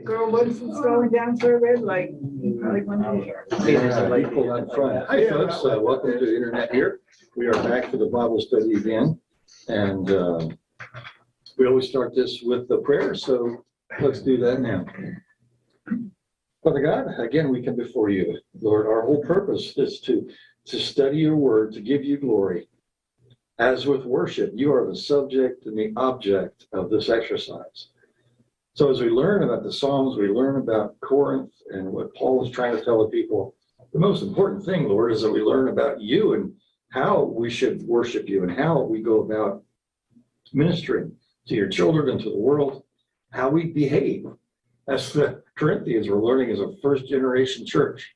Girl, what is it slowing down for a red light? Hey, there's a light pole out front. Hi, folks. Welcome to the internet here. We are back for the Bible study again. And we always start this with the prayer, so let's do that now. Father God, again, we come before you. Lord, our whole purpose is to study your word, to give you glory. As with worship, you are the subject and the object of this exercise. So as we learn about the Psalms, we learn about Corinth and what Paul is trying to tell the people. The most important thing, Lord, is that we learn about you and how we should worship you and how we go about ministering to your children and to the world, how we behave. As the Corinthians were learning as a first generation church.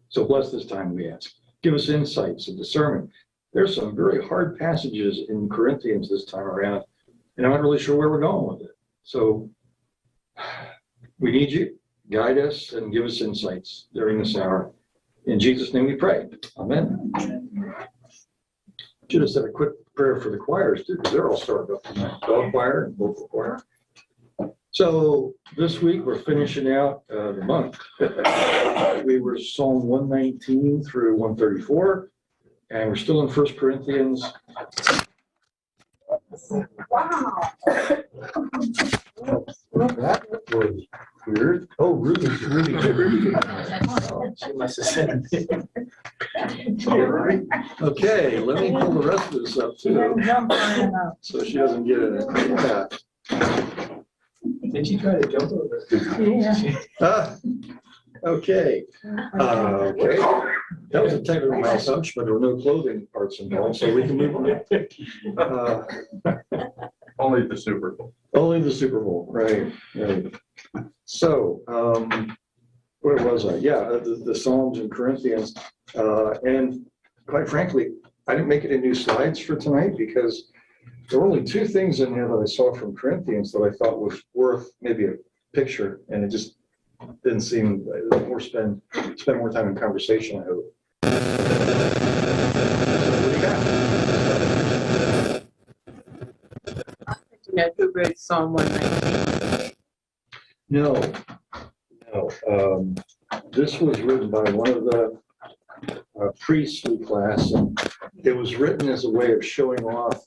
So bless this time, we ask. Give us insights and discernment. There's some very hard passages in Corinthians this time around, and I'm not really sure where we're going with it. So we need you. Guide us and give us insights during this hour. In Jesus' name we pray. Amen. Should have said a quick prayer for the choirs too, because they're all started up tonight. Dog choir and vocal choir. So this week we're finishing out the month. We were Psalm 119 through 134, and we're still in 1 Corinthians. Wow. That was weird. Oh, Ruby. She must have said it. Okay, let me pull the rest of this up too, so she doesn't get it. Yeah. Did she try to jump over? Yeah. Okay. Okay. That was a technical malfunction, but there were no clothing parts involved, so we can move on. Only the Super Bowl. Only the Super Bowl, right? Right. So, where was I? Yeah, the Psalms and Corinthians, and quite frankly, I didn't make any new slides for tonight because there were only two things in there that I saw from Corinthians that I thought was worth maybe a picture, and it just didn't seem more spend more time in conversation, I hope. What do you got? Who read Psalm 119? No. This was written by one of the priestly class, and it was written as a way of showing off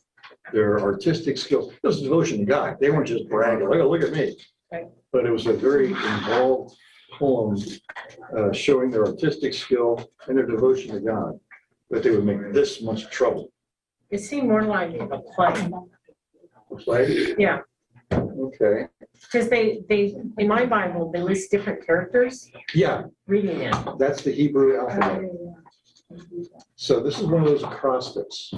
their artistic skills. It was a devotion to God. They weren't just bragging, like, oh, look at me. Right. But it was a very involved poem showing their artistic skill and their devotion to God. But they would make this much trouble. It seemed more like a play. Play? Yeah. Okay. Because they in my Bible, they list different characters. Yeah. Reading it. That's the Hebrew alphabet. So this is one of those acrostics.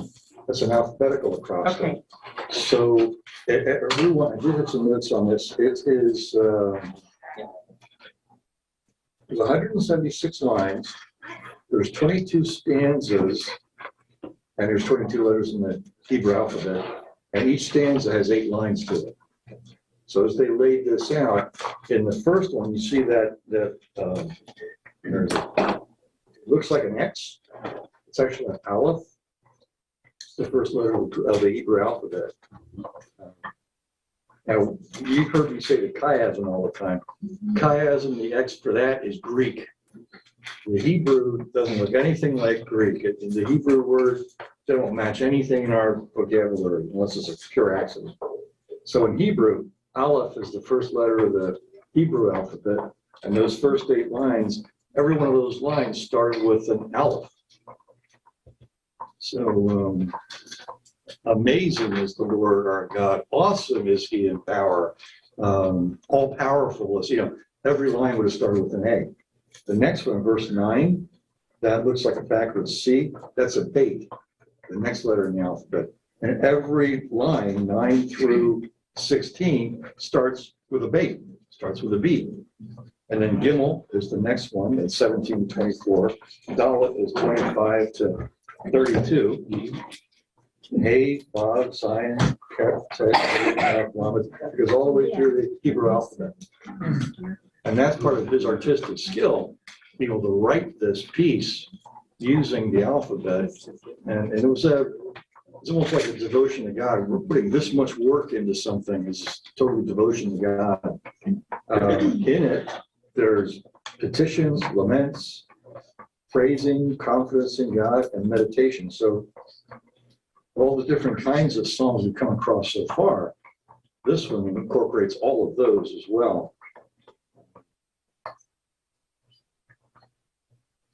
That's an alphabetical acrostic. Okay. So I do have some notes on this. It is there's 176 lines. There's 22 stanzas, and there's 22 letters in the Hebrew alphabet, and each stanza has 8 lines to it. So as they laid this out, in the first one, you see that it looks like an X. It's actually an Aleph. It's the first letter of the Hebrew alphabet. Now, you've heard me say the chiasm all the time. Chiasm, the X for that is Greek. The Hebrew doesn't look anything like Greek. The Hebrew word don't match anything in our vocabulary unless it's a pure accident. So in Hebrew, Aleph is the first letter of the Hebrew alphabet, and those first 8 lines, every one of those lines started with an Aleph. So amazing is the Lord our God. Awesome is He in power. All powerful is, every line would have started with an A. The next one, verse 9, that looks like a backwards C. That's a bait, the next letter in the alphabet. And every line, 9 through 16, starts with a bait, starts with a B. And then Gimel is the next one, at 17 to 24. Dalet is 25 to 32. Hey, Bob, Zion, it goes all the way through the Hebrew alphabet. And that's part of his artistic skill, being able to write this piece using the alphabet. And it was almost like a devotion to God. We're putting this much work into something. It's total devotion to God. In it, there's petitions, laments, praising, confidence in God, and meditation. So all the different kinds of psalms we've come across so far, this one incorporates all of those as well.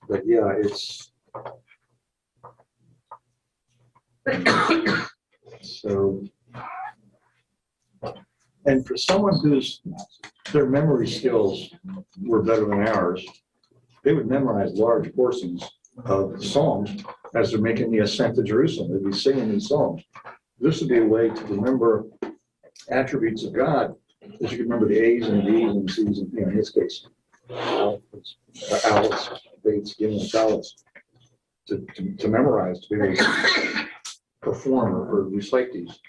But yeah, it's so, and for someone whose their memory skills were better than ours, they would memorize large portions of the Psalms as they're making the ascent to Jerusalem. They'd be singing these Psalms. This would be a way to remember attributes of God, as you can remember the A's and B's and C's, and in his case, Alice, Bates, Gimlin, Alice, to memorize, to be able to perform or recite these.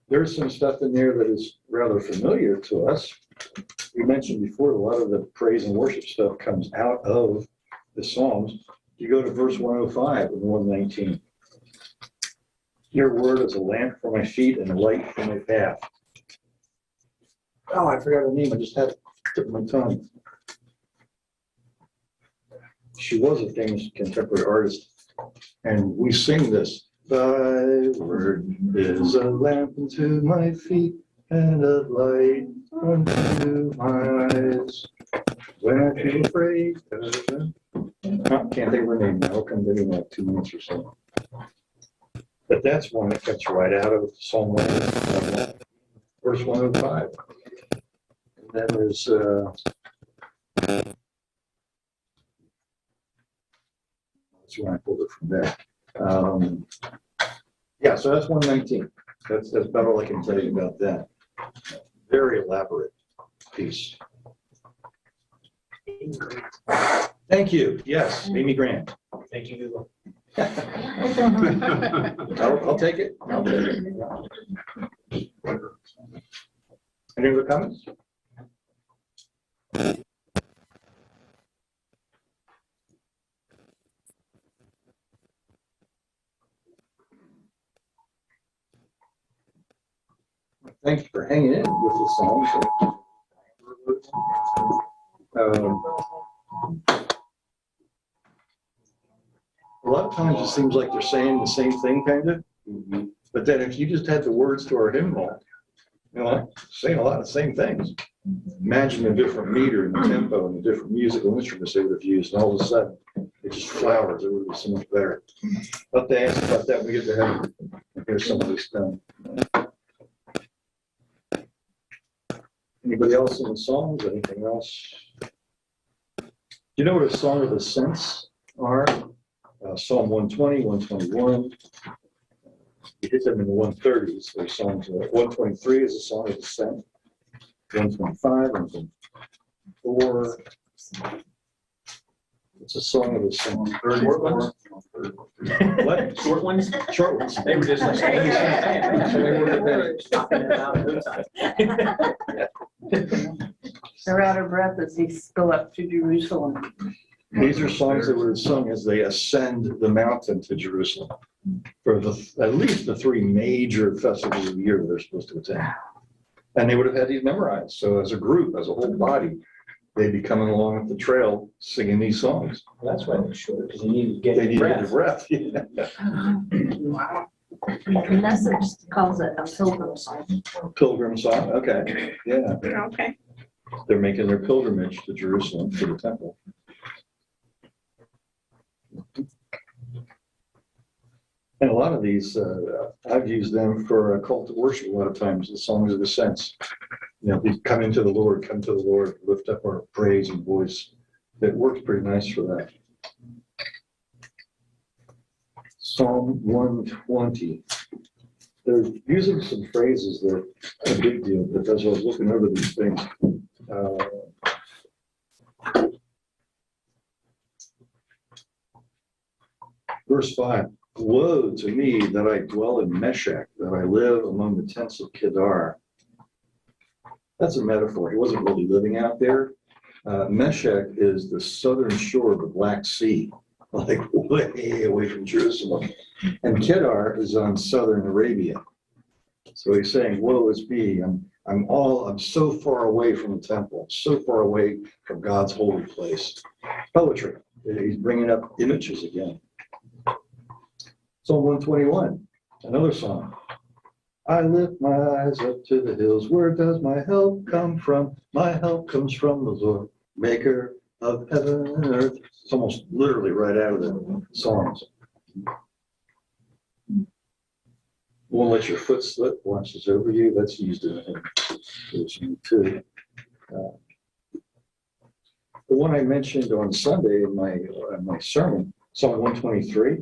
There's some stuff in there that is rather familiar to us. We mentioned before, a lot of the praise and worship stuff comes out of the Psalms. You go to verse 105 and 119. Your word is a lamp for my feet and a light for my path. Oh, I forgot her name. I just had it tip of my tongue. She was a famous contemporary artist. And we sing this. Thy word is a lamp unto my feet and a light unto my eyes. When I feel afraid, can't think of her name now. I'll come in like 2 minutes or so. But that's one that cuts right out of Psalm 1, verse 105. And then there's that's when I pulled it from there. Yeah, so that's 119. That's about all I can tell you about that. Very elaborate piece. Thank you. Yes, Amy Grant. Thank you, Google. I'll take it. I'll take it. Any other comments? Thank you for hanging in with the songs. A lot of times it seems like they're saying the same thing, kind of. But then if you just had the words to our hymnal, you know, saying a lot of the same things. Imagine a different meter and the tempo and the different musical instruments they would have used, and all of a sudden it just flowers. It would be so much better. I'll have to ask about that when we get to heaven. Here's some of this done. Anybody else in the songs? Anything else? Do you know what a song of ascents are? Psalm 120, 121. You hit them in the 130s. There's songs. 123 is a song of ascent. 125, 124. It's a song of ascent. Short ones? What? Short ones? Short ones. They were just like, They're out of breath as they go up to Jerusalem. These are songs that were sung as they ascend the mountain to Jerusalem for at least the 3 major festivals of the year they're supposed to attend. And they would have had these memorized. So as a group, as a whole body, they'd be coming along up the trail singing these songs. Well, that's why they're short, because you need to get They need to get the breath. breath. Wow. The message calls it a pilgrim song. Pilgrim song, okay, yeah. Okay. They're making their pilgrimage to Jerusalem, to the temple. And a lot of these, I've used them for a call to worship a lot of times, the songs of ascents. You know, we come into the Lord, come to the Lord, lift up our praise and voice. It works pretty nice for that. Psalm 120. They're using some phrases that are a big deal, but as I was looking over these things, verse 5, woe to me that I dwell in Meshach, that I live among the tents of Kedar. That's a metaphor. He wasn't really living out there. Meshach is the southern shore of the Black Sea, like way away from Jerusalem. And Kedar is on southern Arabia. So he's saying, woe is me, I'm so far away from the temple, so far away from God's holy place. Poetry, he's bringing up images again. Psalm 121, another song. I lift my eyes up to the hills, where does my help come from? My help comes from the Lord, maker of heaven and earth. It's almost literally right out of the Psalms. Won't let your foot slip, watches over you. That's used in hymn too. The one I mentioned on Sunday in my sermon, Psalm 123.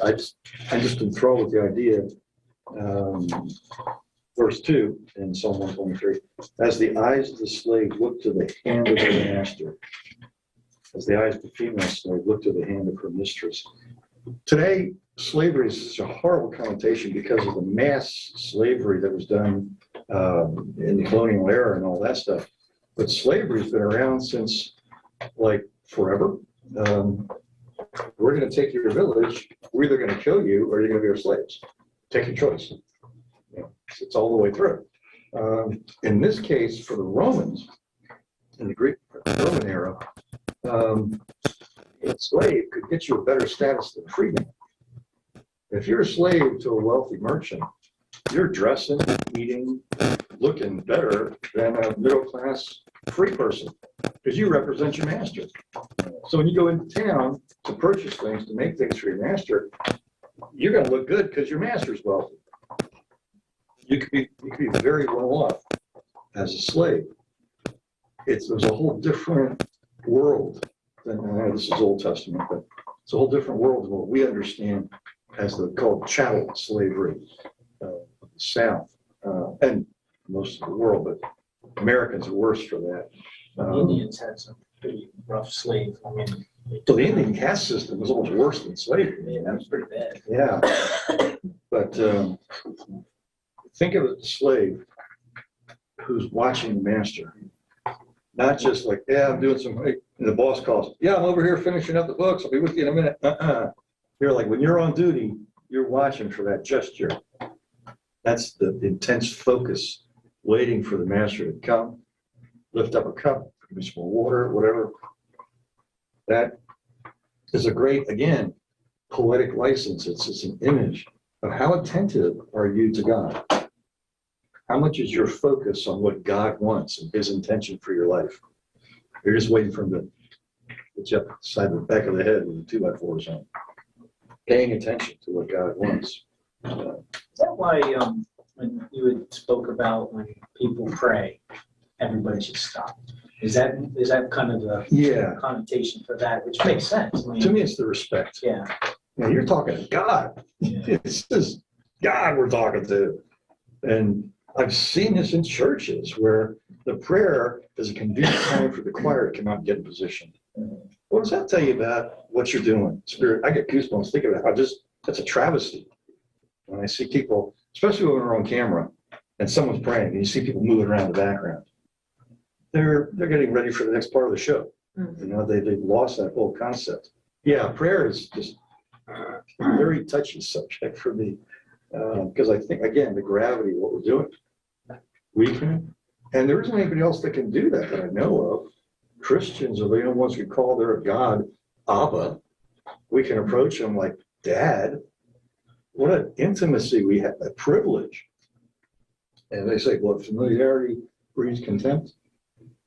I just enthralled with the idea. Verse 2 in Psalm 123. As the eyes of the slave look to the hand of their master, as the eyes of the female slave look to the hand of her mistress. Today, slavery is such a horrible connotation because of the mass slavery that was done in the colonial era and all that stuff. But slavery's been around since like forever. We're going to take your village. We're either going to kill you or you're going to be our slaves. Take your choice. It's all the way through. In this case, for the Romans, in the Greek Roman era, a slave could get you a better status than a freeman. If you're a slave to a wealthy merchant, you're dressing, eating, looking better than a middle-class free person because you represent your master. So when you go into town to purchase things, to make things for your master, you're going to look good because your master's wealthy. You could be very well off as a slave. There's a whole different world than, this is Old Testament, but it's a whole different world than what we understand as called chattel slavery, the South, and most of the world, but Americans are worse for that. Indians had some pretty rough slave. I mean, So the Indian caste system was almost worse than slavery. yeah, that was pretty bad. Yeah, but think of a slave who's watching the master, not just like, yeah, I'm doing some, and the boss calls, yeah, I'm over here finishing up the books, I'll be with you in a minute. You're like, when you're on duty, you're watching for that gesture. That's the intense focus, waiting for the master to come, lift up a cup, give me some water, whatever. That is a great, again, poetic license. It's an image of how attentive are you to God? How much is your focus on what God wants and his intention for your life? You're just waiting for him to get you up beside the back of the head with the 2x4s on. Paying attention to what God wants. Is that why when you had spoke about when people pray, everybody should stop? Is that kind of the connotation for that, which makes sense? I mean, to me, it's the respect. Yeah. Now, you're talking to God. Yeah. It's just God we're talking to. And I've seen this in churches where the prayer is a convenient time for the choir to come out and get in position. What does that tell you about what you're doing? Spirit, I get goosebumps thinking about that's a travesty. When I see people, especially when we're on camera and someone's praying and you see people moving around the background, they're getting ready for the next part of the show. You know, they've lost that whole concept. Yeah, prayer is just a very touchy subject for me because I think, again, the gravity of what we're doing. We can, and there isn't anybody else that can do that I know of. Christians are the only ones who call their God Abba. We can approach him like Dad. What an intimacy we have, a privilege. And they say, well, familiarity breeds contempt.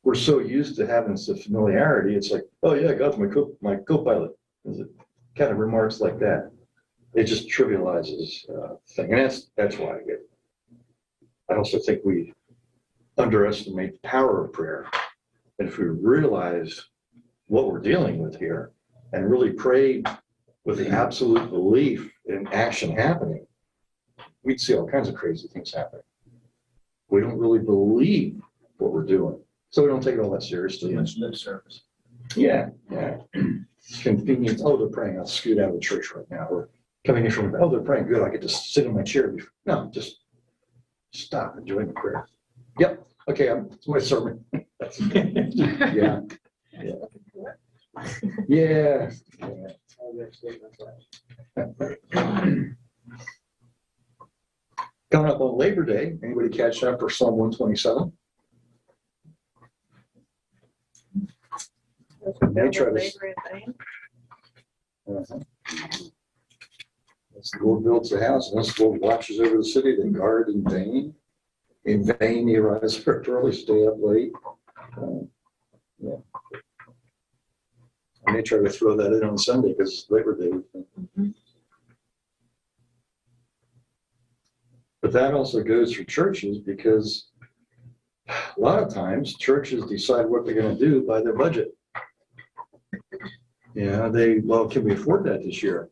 We're so used to having some familiarity, it's like, oh yeah, God's my co-pilot. It kind of remarks like that. It just trivializes thing, and that's why I get. I also think we underestimate the power of prayer. And if we realize what we're dealing with here and really pray with the absolute belief in action happening, we'd see all kinds of crazy things happening. We don't really believe what we're doing, so we don't take it all that seriously. Too much lip service. Yeah. It's convenient. Oh, they're praying. I'll scoot out of the church right now. Or coming in from, oh, they're praying. Good. I get to sit in my chair. No, just stop and join the prayer. Yep. Okay. It's my sermon. Yeah. Coming up on Labor Day, anybody catch up for Psalm 127? They try to. As the Lord builds the house, unless the Lord watches over the city, they guard in vain. In vain, they rise early, stay up late. Yeah. And they try to throw that in on Sunday because it's Labor Day. But that also goes for churches because a lot of times churches decide what they're going to do by their budget. Yeah, can we afford that this year?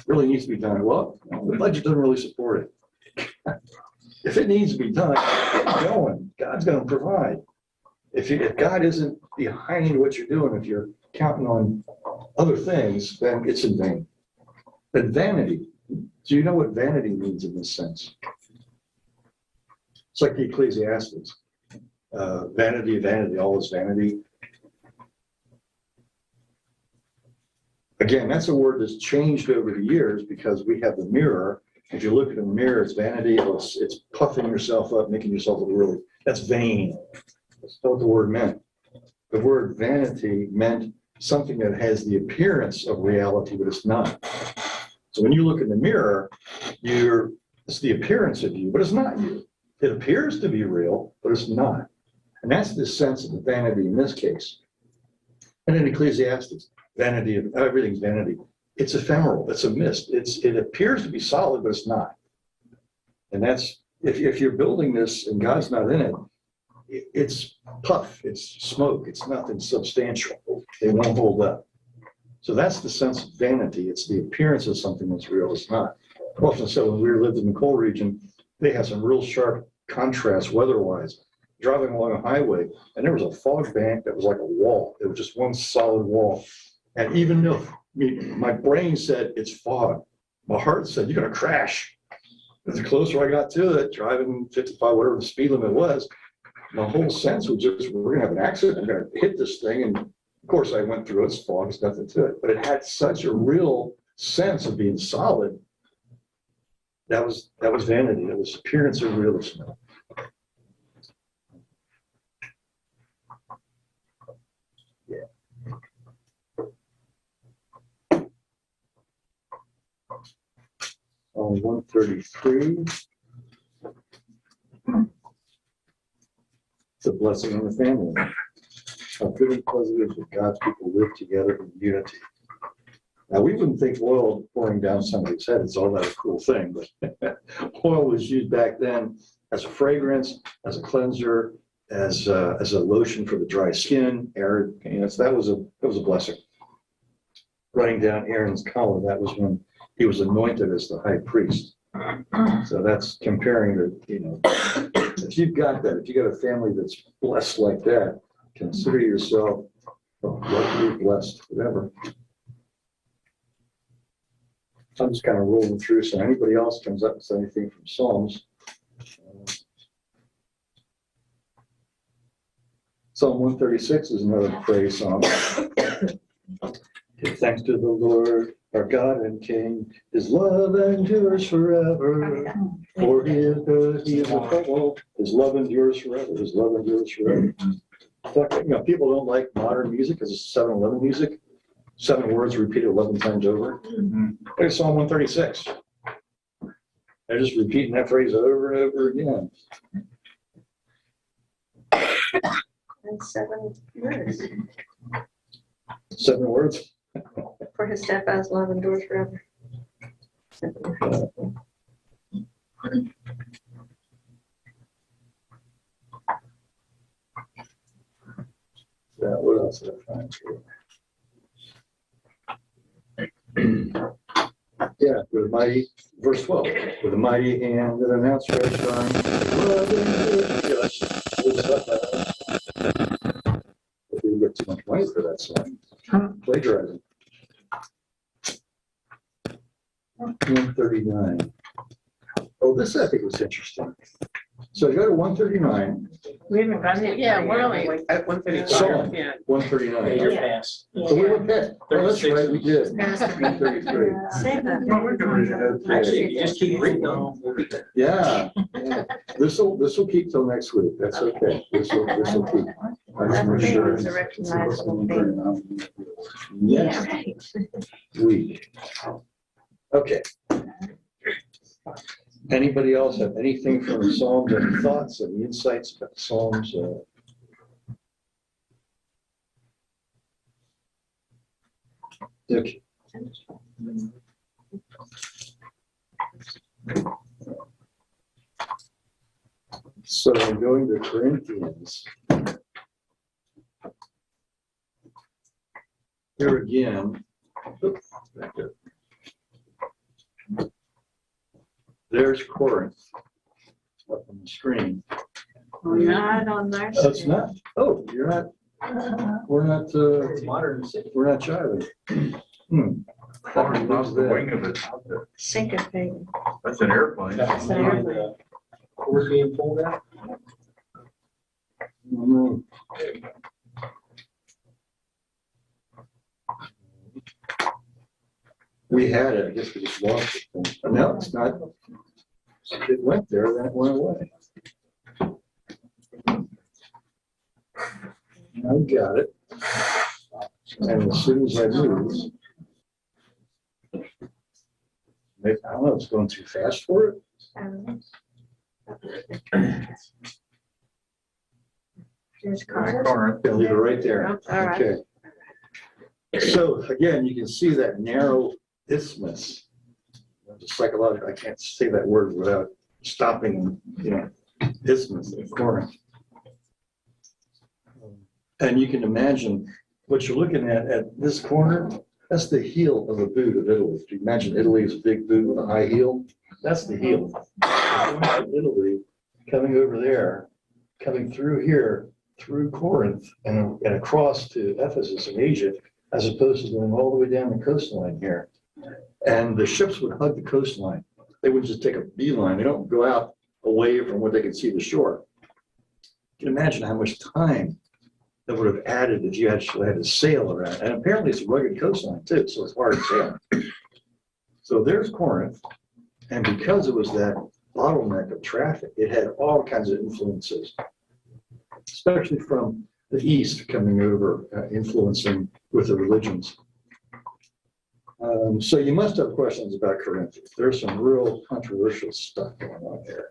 Really needs to be done. Well, the budget doesn't really support it. If it needs to be done, get going. God's going to provide. If God isn't behind what you're doing, if you're counting on other things, then it's in vain. But vanity. Do you know what vanity means in this sense? It's like the Ecclesiastes. Vanity, vanity, all is vanity. Again, that's a word that's changed over the years because we have the mirror. If you look at the mirror, it's vanity. It's puffing yourself up, making yourself look really. That's vain. That's not what the word meant. The word vanity meant something that has the appearance of reality, but it's not. So when you look in the mirror, it's the appearance of you, but it's not you. It appears to be real, but it's not. And that's the sense of the vanity in this case. And in Ecclesiastes, vanity of everything's vanity. It's ephemeral. It's a mist. It appears to be solid, but it's not. And that's if you're building this and God's not in it, it's puff. It's smoke. It's nothing substantial. They won't hold up. So that's the sense of vanity. It's the appearance of something that's real. It's not. Often said when we lived in the coal region, they had some real sharp contrast weather-wise. Driving along a highway, and there was a fog bank that was like a wall. It was just one solid wall. And even though my brain said it's fog, my heart said you're going to crash. But the closer I got to it, driving 55, whatever the speed limit was, my whole sense was just we're going to have an accident. I'm going to hit this thing. And of course, I went through it. It's fog. There's nothing to it. But it had such a real sense of being solid. That was vanity. That was appearance of realism. On 133, it's a blessing on the family. How good and pleasant it is that God's people live together in unity. Now, we wouldn't think oil pouring down somebody's head is all that a cool thing, but oil was used back then as a fragrance, as a cleanser, as a lotion for the dry skin. Aaron, so that was a blessing. Running down Aaron's collar, that was when he was anointed as the high priest. So that's comparing the, if you've got that, if you got a family that's blessed like that, consider yourself luckily blessed, whatever. I'm just kind of rolling through. So anybody else comes up with anything from Psalms? Psalm 136 is another praise song. Give thanks to the Lord, our God and King. His love endures forever. For he is good, he is faithful. His love endures forever. His love endures forever. People don't like modern music because it's 7-Eleven music. 7 words repeated 11 times over. There's Psalm 136. They're just repeating that phrase over and over again. And 7 words. 7 words. For his steadfast love endures forever. What else did I find here? Yeah, with a mighty, verse 12, with a mighty hand that announced right shine, love and justice. We didn't get too much money for that song. Plagiarizing. 139. Oh, this I think was interesting. So you go to 139, We haven't gotten it. Yeah, we're only at 1:35. Psalm. Yeah. 139. Yeah, you're Yeah. past. So we were past. Oh, that's right, we did. Past. 133. Save that. Well, we can read it. Actually, if you just keep reading them, we'll be there. Yeah. This'll keep till next week. That's okay. This'll keep. That I'm thing sure. is a recognizable thing. Yes, week. Okay. Anybody else have anything from the Psalms, any thoughts, any insights about the Psalms? Okay. So I'm going to Corinthians. Here again. Oops, back up. There's Corinth up on the screen. Not on our. Oh, it's not. Oh, you're not. We're not. It's modern city. We're not shy. Foreign lost the wing of it. Syncopated. That's an airplane. That's the cord being pulled out. We had it. I guess we just lost it. No, it's not. It went there, then it went away. I got it. And as soon as I move, I don't know, it's going too fast for it. There's Corinth. Corinth. I'll leave it right there. All right. Okay. So again, you can see that narrow isthmus. Psychological, I can't say that word without stopping, isthmus of Corinth. And you can imagine what you're looking at this corner, that's the heel of a boot of Italy. If you imagine Italy is a big boot with a high heel, that's the heel. Italy coming over there, coming through here, through Corinth and across to Ephesus in Asia, as opposed to going all the way down the coastline here. And the ships would hug the coastline. They wouldn't just take a beeline. They don't go out away from where they can see the shore. You can imagine how much time that would have added if you actually had to sail around. And apparently it's a rugged coastline too, so it's hard to sail. So there's Corinth. And because it was that bottleneck of traffic, it had all kinds of influences, especially from the East coming over, influencing with the religions. So you must have questions about Corinthians. There's some real controversial stuff going on here.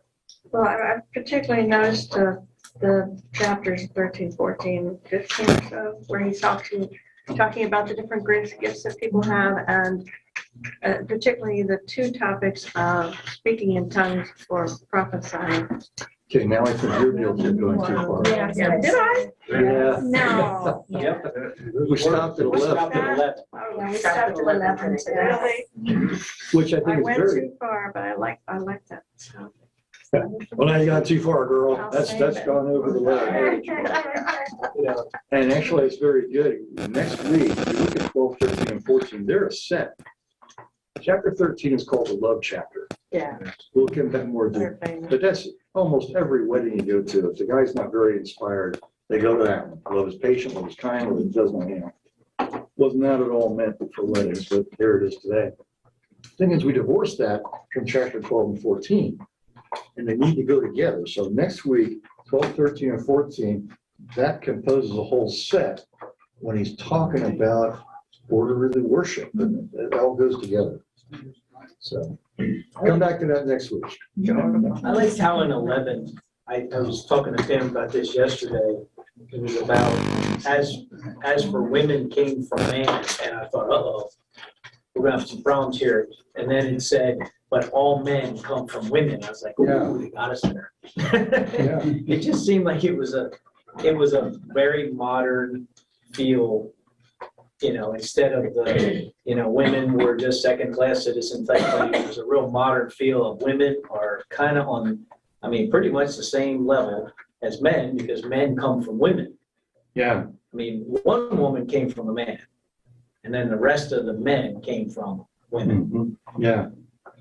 Well, I particularly noticed the chapters 13, 14, 15 or so, where he's talking about the different grace gifts that people have, and particularly the two topics of speaking in tongues or prophesying. Okay, now I think your deal kept going too far. Yeah, did I? Yeah. No. Yep. We stopped at We stopped 11, at 11. Oh, yeah, we stopped at 11 today. which I I think is went very, too far, but I like that. So. well, now you got too far, girl. I'll That's save it. gone over the line. And actually, it's very good. Next week, if you look at 12, 13, and 14, they're a set. Chapter 13 is called the love chapter. Yeah, We'll get that more deep. they're famous. But that's almost every wedding you go to. If the guy's not very inspired, they go to that one. Love is patient, love is kind, love is does not hand. Was not at all meant for weddings, but there it is today. Thing is, we divorced that from chapter 12 and 14, and they need to go together. So next week, 12, 13, and 14, that composes a whole set when he's talking about orderly worship, and it all goes together. So come back to that next week. I liked how in 11, I was talking to Tim about this yesterday. It was about as for women came from man, and I thought, uh-oh, we're gonna have some problems here. And then it said, but all men come from women. I was like, Yeah. oh, they got us there. Yeah. It just seemed like it was a very modern feel, instead of the, women were just second-class citizens type thing. It was a real modern feel of women are kind of on, pretty much the same level as men, because men come from women. Yeah. One woman came from a man, and then the rest of the men came from women. Mhm. Yeah.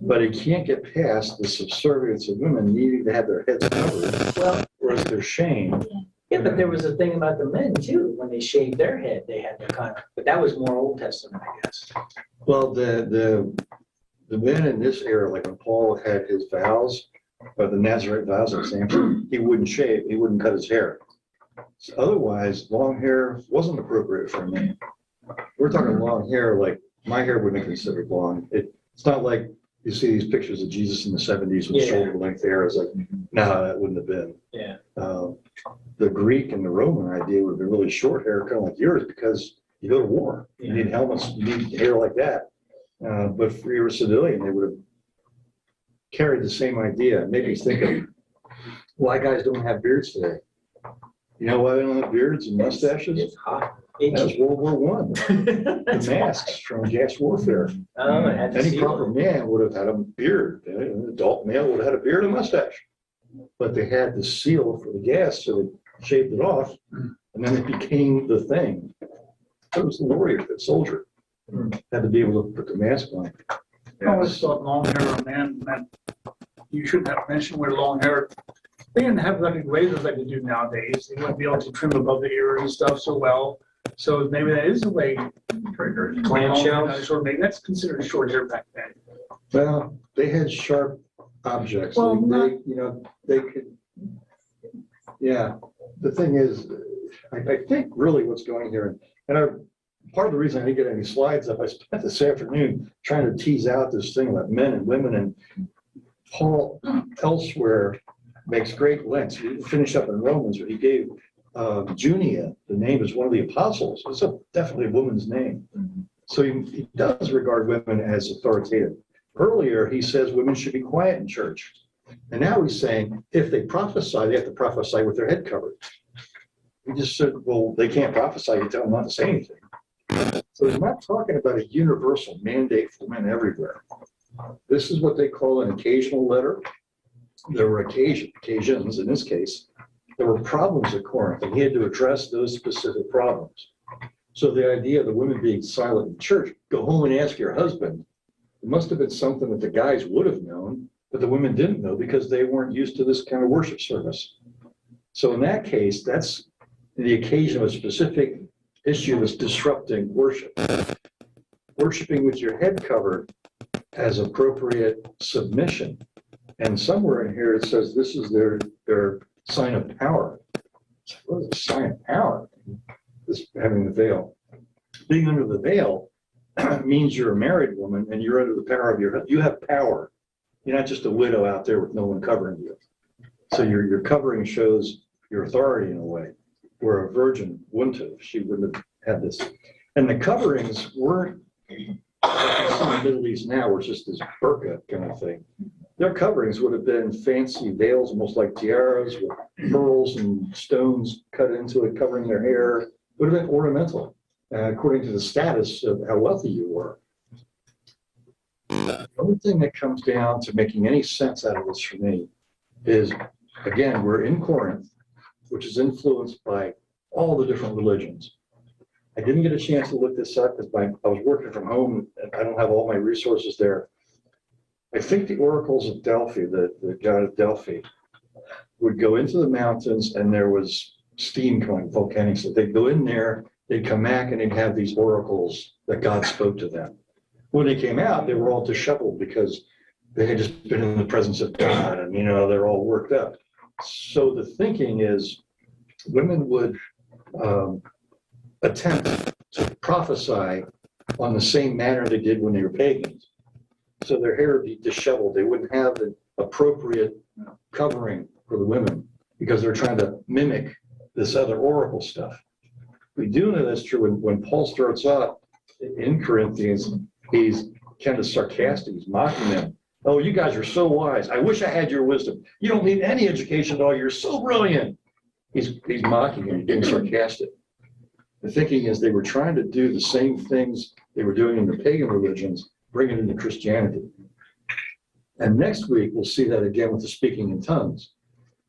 But it can't get past the subservience of women needing to have their heads covered, Well, whereas they're shamed. Yeah, but there was a thing about the men too, when they shaved their head, they had to kind of, but that was more Old Testament, I guess. Well, the men in this era, like when Paul had his vows, or the Nazarite vows, for example, he wouldn't shave, he wouldn't cut his hair. So otherwise, long hair wasn't appropriate for a man. We're talking long hair, like my hair wouldn't be considered long. It's not like you see these pictures of Jesus in the 70s with Yeah. shoulder length hair. It's like, no, that wouldn't have been. Yeah. The Greek and the Roman idea would have been really short hair, kind of like yours, because you go to war. You need helmets, you need hair like that. But for your civilian, they would have carried the same idea. Maybe think of why guys don't have beards today. You know why they don't have beards and mustaches? It's hot. That was World War I. The masks from gas warfare. Oh, it had to Any seal proper man would have had a beard. An adult male would have had a beard and a mustache. But they had the seal for the gas, so they shaved it off, and then it became the thing. It was the warrior, the soldier. Had to be able to put the mask on. I always thought long hair on a man meant you shouldn't have mentioned wear long hair. They didn't have like razors like they do nowadays. They wouldn't be able to trim above the ear and stuff so well. So maybe that is a way. Clamshells? Sort of maybe that's considered short hair back then. Well, they had sharp objects. Well, They could, yeah. The thing is, I think really what's going here, part of the reason I didn't get any slides up, I spent this afternoon trying to tease out this thing about men and women, and Paul elsewhere makes great links. He finished up in Romans where he gave Junia the name as one of the apostles. It's definitely a woman's name. So he does regard women as authoritative. Earlier, he says women should be quiet in church. And now he's saying if they prophesy, they have to prophesy with their head covered. He just said, well, they can't prophesy, you tell them not to say anything. So he's not talking about a universal mandate for men everywhere. This is what they call an occasional letter. There were occasions, in this case, there were problems at Corinth, and he had to address those specific problems. So the idea of the women being silent in church, go home and ask your husband, it must have been something that the guys would have known, but the women didn't know because they weren't used to this kind of worship service. So in that case, that's the occasion of a specific issue that's disrupting worship. Worshiping with your head covered as appropriate submission. And somewhere in here it says this is their sign of power. What is a sign of power? This having the veil. Being under the veil means you're a married woman and you're under the power of you have power. You're not just a widow out there with no one covering you. So your covering shows your authority in a way, where a virgin wouldn't have. She wouldn't have had this. And the coverings weren't like you see in the Middle East now, where it's just this burqa kind of thing. Their coverings would have been fancy veils, almost like tiaras with pearls and stones cut into it, covering their hair. It would have been ornamental, according to the status of how wealthy you were. The only thing that comes down to making any sense out of this for me is, again, we're in Corinth, which is influenced by all the different religions. I didn't get a chance to look this up because I was working from home and I don't have all my resources there. I think the oracles of Delphi, the god of Delphi, would go into the mountains and there was steam coming, volcanic. So they'd go in there, they'd come back and they'd have these oracles that God spoke to them. When they came out, they were all disheveled because they had just been in the presence of God and, they're all worked up. So the thinking is women would attempt to prophesy on the same manner they did when they were pagans. So their hair would be disheveled. They wouldn't have the appropriate covering for the women because they're trying to mimic this other oracle stuff. We do know that's true when Paul starts off in Corinthians, he's kind of sarcastic, he's mocking them. Oh, you guys are so wise. I wish I had your wisdom. You don't need any education at all. You're so brilliant. He's mocking them, being sarcastic. The thinking is they were trying to do the same things they were doing in the pagan religions, bring it into Christianity. And next week, we'll see that again with the speaking in tongues.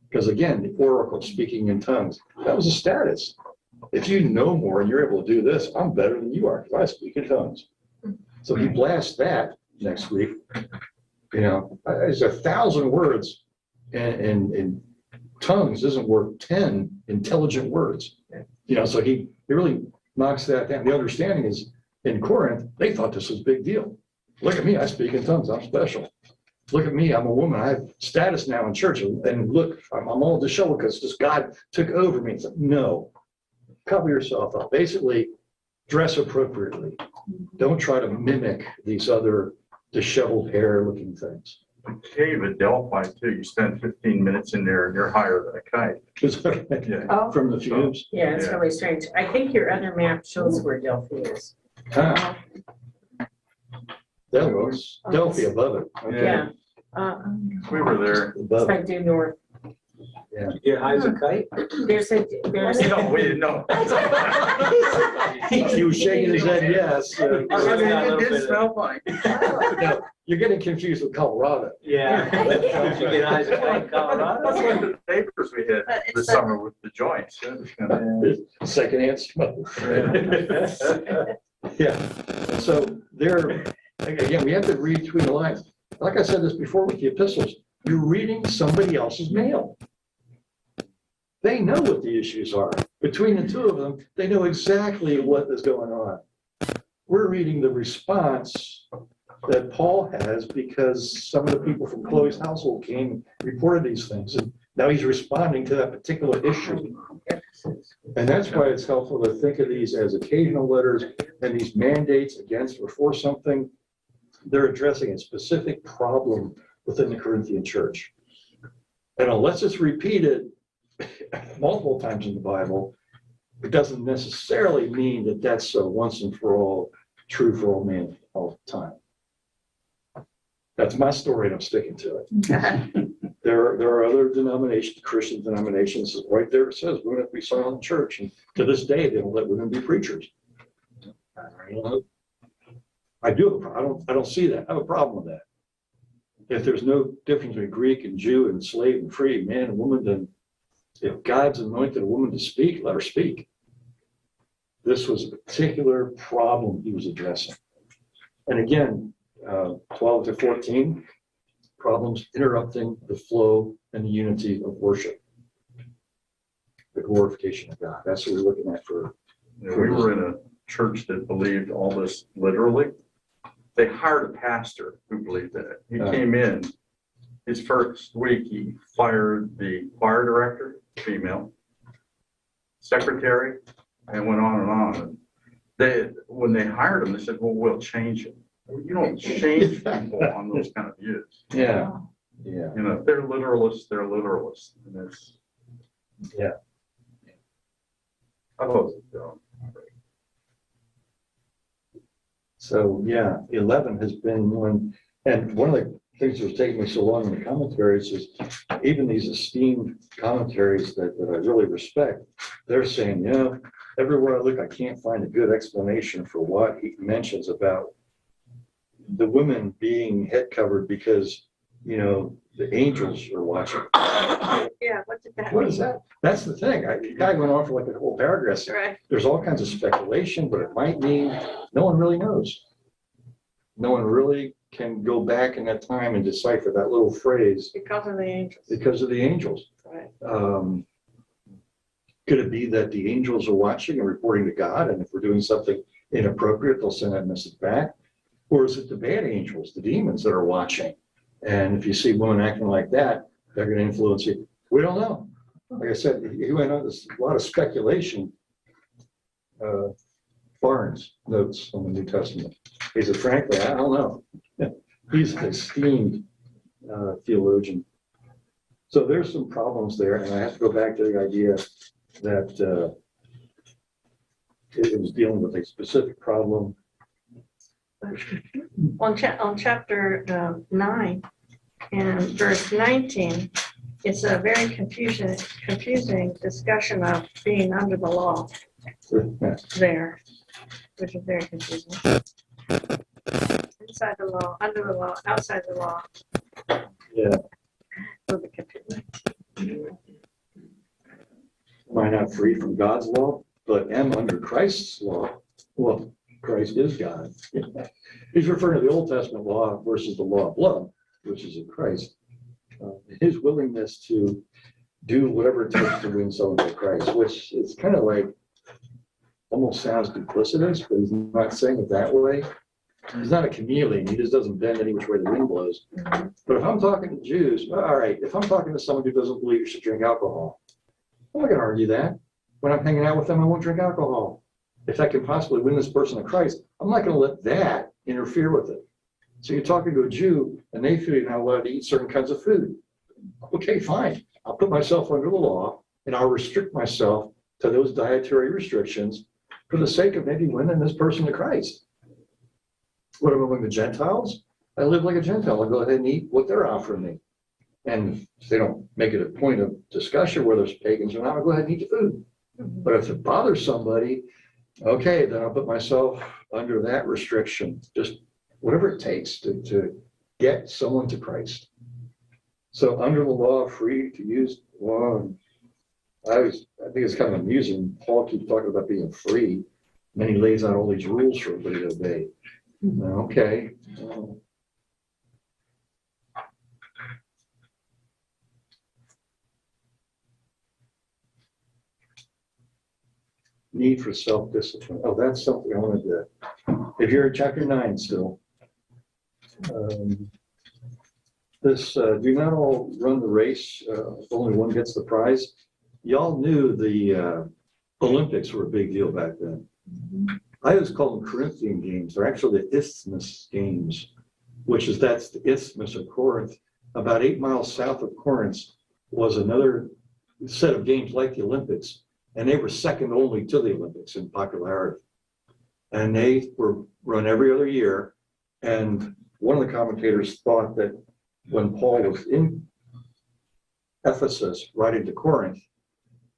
Because again, the oracle speaking in tongues, that was a status. If you know more and you're able to do this, I'm better than you are because I speak in tongues. So he blasts that next week. There's 1,000 words in tongues isn't worth 10 intelligent words. So he really knocks that down. The understanding is in Corinth, they thought this was a big deal. Look at me, I speak in tongues, I'm special. Look at me, I'm a woman, I have status now in church. And look, I'm all disheveled because just God took over me. It's like, no, cover yourself up. Basically, dress appropriately. Don't try to mimic these other disheveled hair looking things. Cave at Delphi too, you spend 15 minutes in there and you're higher than a kite. Yeah. Oh, From the fumes. yeah, it's Yeah. really strange. I think your other map shows where Delphi is. Ah, that was Delphi above it. Okay. Yeah. We were there. It's Above it. like due north. You get high as a kite? There's No, we didn't know. He was shaking his head, yes. It did smell fine. No, you're getting confused with Colorado. Yeah. Did you get high as a kite in That's Colorado? like the neighbors we had But it's this the- summer with the joints. It was kind of- Secondhand smoke. Yeah, so there, again, we have to read between the lines. Like I said this before with the epistles, you're reading somebody else's mail. They know what the issues are. Between the two of them, they know exactly what is going on. We're reading the response that Paul has because some of the people from Chloe's household came, reported these things, and now he's responding to that particular issue. And that's why it's helpful to think of these as occasional letters and these mandates against or for something. They're addressing a specific problem within the Corinthian church. And unless it's repeated multiple times in the Bible, it doesn't necessarily mean that that's so once and for all true for all men all the time. That's my story and I'm sticking to it. There are other denominations, Christian denominations, right there it says women have to be silent in church. And to this day, they don't let women be preachers. I don't see that. I have a problem with that. If there's no difference between Greek and Jew and slave and free, man and woman, then if God's anointed a woman to speak, let her speak. This was a particular problem he was addressing. And again, 12 to 14, problems interrupting the flow and the unity of worship. The glorification of God. That's what we're looking at for. You know, we were in a church that believed all this literally. They hired a pastor who believed in it. He came in, his first week, he fired the choir director, female, secretary, and went on and on. And when they hired him, they said, well, we'll change it. You don't change people on those kind of views. Yeah. Yeah. You know, if they're literalists, they're literalists. And it's, Yeah. I thought it was So yeah, 11 has been one, and one of the things that was taking me so long in the commentaries is even these esteemed commentaries that I really respect, they're saying, you know, everywhere I look, I can't find a good explanation for what he mentions about the women being head covered because, you know, the angels are watching. Yeah, what did that What mean? is that? That's the thing. The guy went on for like a whole paragraph. Right. There's all kinds of speculation, but it might mean no one really knows. No one really can go back in that time and decipher that little phrase Because of the angels. because of the angels. Right. Could it be that the angels are watching and reporting to God, and if we're doing something inappropriate, they'll send that message back? Or is it the bad angels, the demons that are watching? And if you see women acting like that, they're going to influence you. We don't know. Like I said, he went on this a lot of speculation. Barnes notes on the New Testament. He said, frankly, I don't know. He's an esteemed theologian. So there's some problems there, and I have to go back to the idea that it was dealing with a specific problem. On chapter 9 and verse 19, it's a very confusing discussion of being under the law there, which is very confusing. Inside the law, under the law, outside the law. Yeah. A little bit confusing. Am I not free from God's law, but am under Christ's law? Well, Christ is God. He's referring to the Old Testament law versus the law of blood, which is in Christ. His willingness to do whatever it takes to win someone to Christ, which is kind of like, almost sounds duplicitous, but he's not saying it that way. He's not a chameleon. He just doesn't bend any which way the wind blows. But if I'm talking to Jews, well, all right, if I'm talking to someone who doesn't believe you should drink alcohol, I'm not going to argue that. When I'm hanging out with them, I won't drink alcohol. If I can possibly win this person to Christ, I'm not going to let that interfere with it. So you're talking to a Jew and they feel you're not allowed to eat certain kinds of food. Okay, fine. I'll put myself under the law and I'll restrict myself to those dietary restrictions for the sake of maybe winning this person to Christ. What am I among the Gentiles? I live like a Gentile. I'll go ahead and eat what they're offering me. And if they don't make it a point of discussion whether it's pagans or not, I'll go ahead and eat the food. But if it bothers somebody, okay, then I'll put myself under that restriction, just whatever it takes to get someone to Christ. So under the law, free to use law. I think it's kind of amusing. Paul keeps talking about being free, and then he lays out all these rules for everybody to obey. Okay. Need for self-discipline. Oh, that's something I wanted to. If you're in chapter 9 still, do not all run the race. Only one gets the prize. Y'all knew the Olympics were a big deal back then. I always call them Corinthian games. They're actually the Isthmus games, that's the Isthmus of Corinth. About 8 miles south of Corinth was another set of games like the Olympics, and they were second only to the Olympics in popularity. And they were run every other year. And one of the commentators thought that when Paul was in Ephesus writing to Corinth,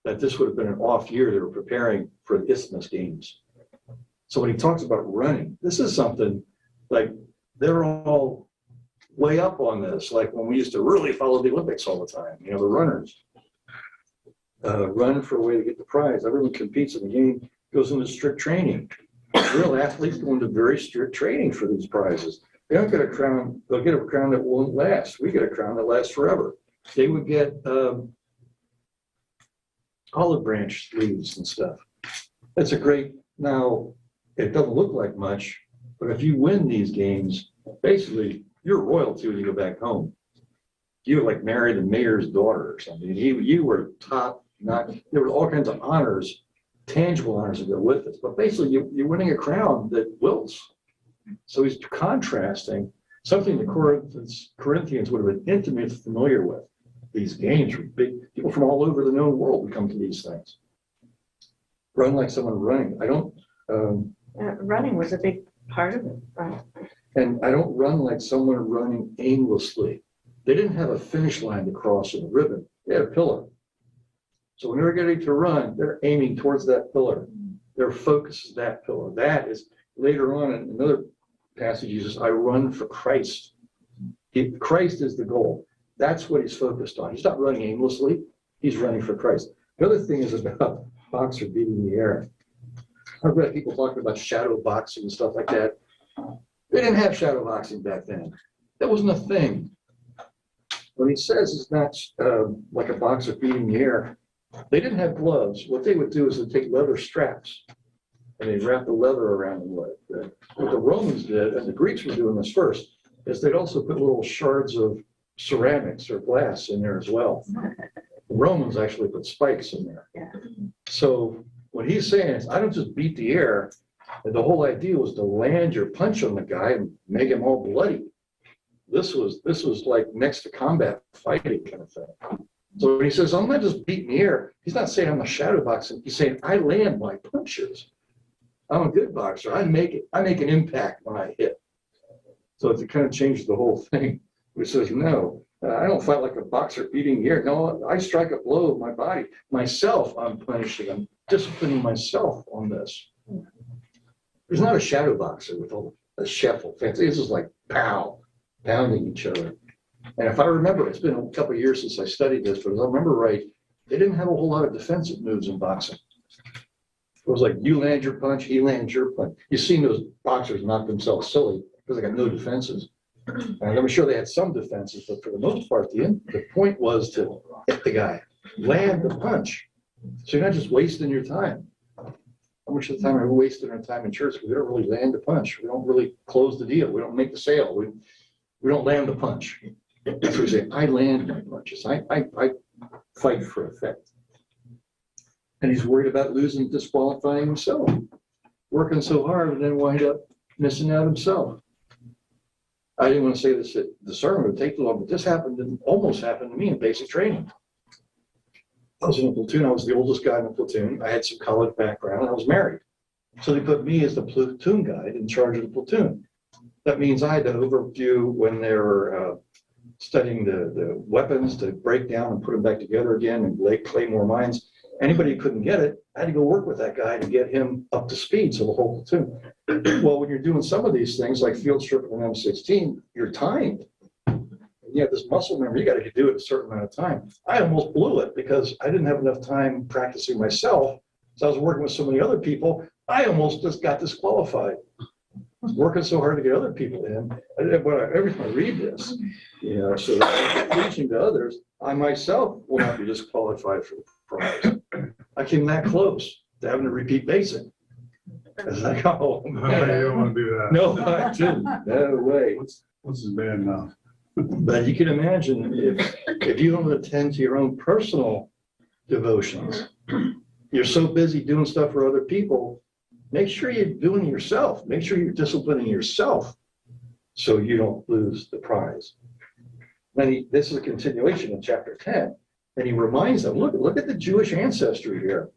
that this would have been an off year. They were preparing for the Isthmus games. So when he talks about running, this is something like they're all way up on this. Like when we used to really follow the Olympics all the time, the runners run for a way to get the prize. Everyone competes in the game, goes into strict training. Real athletes go into very strict training for these prizes. They don't get a crown, they'll get a crown that won't last. We get a crown that lasts forever. They would get olive branch leaves and stuff. That's a great, now, it doesn't look like much, but if you win these games, basically, you're royalty when you go back home. You would like marry the mayor's daughter or something. You were top notch. There were all kinds of honors, tangible honors that go with it. But basically, you're winning a crown that wilts. So he's contrasting something the Corinthians would have been intimately familiar with. These games were big. People from all over the known world would come to these things. Run like someone running. I don't. Running was a big part of it, right? And I don't run like someone running aimlessly. They didn't have a finish line to cross in a ribbon. They had a pillar. So when they're getting to run, they're aiming towards that pillar. Their focus is that pillar. That is later on in another passage uses, I run for Christ. Christ is the goal. That's what he's focused on. He's not running aimlessly. He's running for Christ. The other thing is about boxer beating the air. I've read people talking about shadow boxing and stuff like that. They didn't have shadow boxing back then. That wasn't a thing. When he says it's not like a boxer beating the air, they didn't have gloves. What they would do is they'd take leather straps and they'd wrap the leather around them. What the Romans did, and the Greeks were doing this first, is they'd also put little shards of ceramics or glass in there as well. The Romans actually put spikes in there. Yeah. So what he's saying is, I don't just beat the air. And the whole idea was to land your punch on the guy and make him all bloody. This was like next to combat fighting kind of thing. So when he says, I'm not just beating the air, he's not saying I'm a shadow boxing. He's saying I land my punches. I'm a good boxer. I make an impact when I hit. So it kind of changes the whole thing. He says, no, I don't fight like a boxer beating the air. No, I strike a blow with my body. Myself, I'm punishing. I'm disciplining myself on this. There's not a shadow boxer with all the shuffle fancy. This is like pounding each other. And if I remember, it's been a couple of years since I studied this, but if I remember right, they didn't have a whole lot of defensive moves in boxing. It was like you land your punch, he lands your punch. You've seen those boxers knock themselves silly because they got no defenses. And I'm sure they had some defenses, but for the most part, the point was to hit the guy. land the punch. So you're not just wasting your time. How much of the time are we wasting our time in church? We don't really land the punch. We don't really close the deal. We don't make the sale. We don't land the punch. So we say, I land my punches. I fight for effect. And he's worried about losing, disqualifying himself, working so hard and then wind up missing out himself. I didn't want to say this at the sermon, it would take too long, but this almost happened to me in basic training. I was in a platoon. I was the oldest guy in the platoon. I had some college background. I was married. So they put me as the platoon guide in charge of the platoon. That means I had to overview when they were studying the weapons to break down and put them back together again and lay claymore mines. Anybody who couldn't get it, I had to go work with that guy to get him up to speed, so the whole platoon. Well, when you're doing some of these things like field stripping an M16, you're timed. You have this muscle memory, you got to do it a certain amount of time. I almost blew it because I didn't have enough time practicing myself. So I was working with so many other people, I almost just got disqualified. I was working so hard to get other people in. Every time I read this, so preaching to others, I myself will not be disqualified for the prize. I came that close to having to repeat basic. I was like, oh, man. You don't want to do that. No, I didn't. No way. What's his bad now? But you can imagine if you don't attend to your own personal devotions, you're so busy doing stuff for other people, make sure you're doing it yourself. Make sure you're disciplining yourself so you don't lose the prize. Then this is a continuation in chapter 10. And he reminds them, look at the Jewish ancestry here.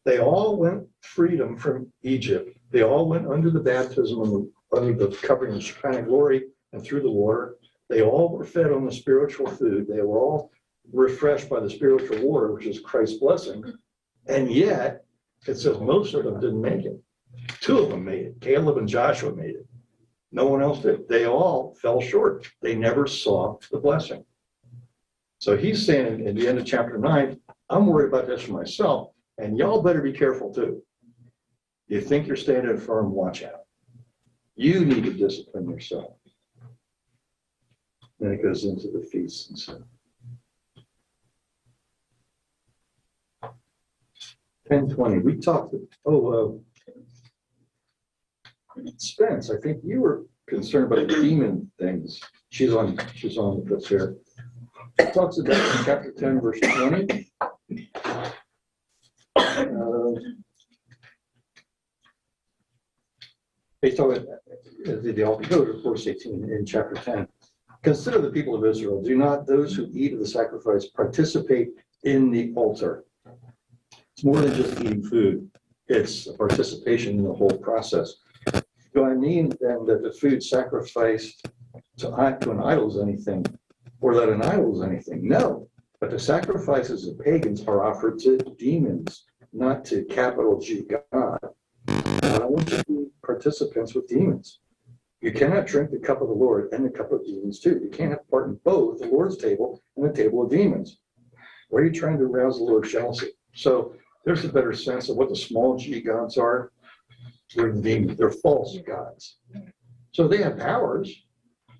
They all went freedom from Egypt. They all went under the baptism, under the covering of Shekinah glory and through the water. They all were fed on the spiritual food. They were all refreshed by the spiritual water, which is Christ's blessing. And yet, it says most of them didn't make it. 2 of them made it. Caleb and Joshua made it. No one else did. They all fell short. They never saw the blessing. So he's saying in the end of chapter 9, I'm worried about this for myself, and y'all better be careful too. You think you're standing firm, watch out. You need to discipline yourself. Then it goes into the feasts and so. 10:20. We talked. Spence, I think you were concerned about the demon things. She's on the chair. It talks about in chapter 10, verse 20. They talk about the go to verse 18 in chapter 10. Consider the people of Israel. Do not those who eat of the sacrifice participate in the altar. It's more than just eating food. It's a participation in the whole process. Do I mean then that the food sacrificed to an idol is anything, or that an idol is anything? No, but the sacrifices of pagans are offered to demons, not to capital G God. I don't want you to be participants with demons. You cannot drink the cup of the Lord and the cup of demons too. You can't have part in both the Lord's table and the table of demons. Why are you trying to arouse the Lord's jealousy? So there's a better sense of what the small G gods are. They're demons. They're false gods. So they have powers,